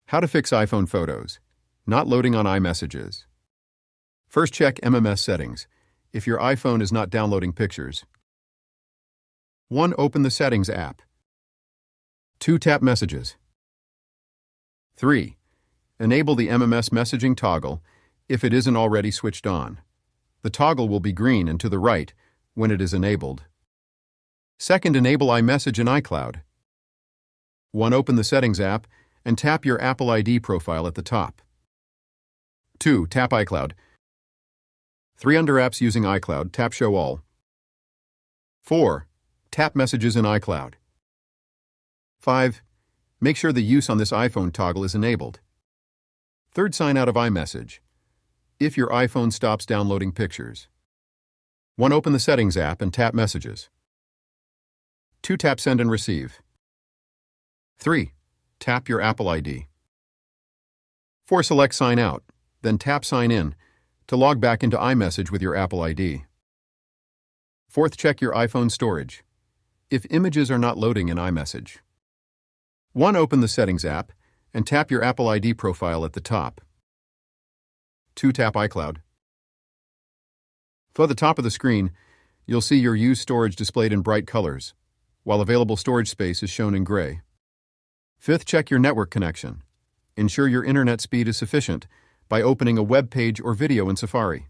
How to fix iPhone photos. Not loading on iMessages. First, check MMS settings if your iPhone is not downloading pictures. 1. Open the Settings app. 2. Tap Messages. 3. Enable the MMS messaging toggle if it isn't already switched on. The toggle will be green and to the right when it is enabled. Second, enable iMessage in iCloud. 1. Open the Settings app and tap your Apple ID profile at the top. 2. Tap iCloud. 3. Under Apps using iCloud, tap Show All. 4. Tap Messages in iCloud. 5. Make sure the Use on this iPhone toggle is enabled. Third, sign out of iMessage if your iPhone stops downloading pictures. 1. Open the Settings app and tap Messages. 2. Tap Send and Receive. 3. Tap your Apple ID. 4. Select Sign Out, then tap Sign In to log back into iMessage with your Apple ID. 4th, check your iPhone storage if images are not loading in iMessage. 1. Open the Settings app and tap your Apple ID profile at the top. 2. Tap iCloud. At the top of the screen, you'll see your used storage displayed in bright colors, while available storage space is shown in gray. 5th, check your network connection. Ensure your internet speed is sufficient by opening a web page or video in Safari.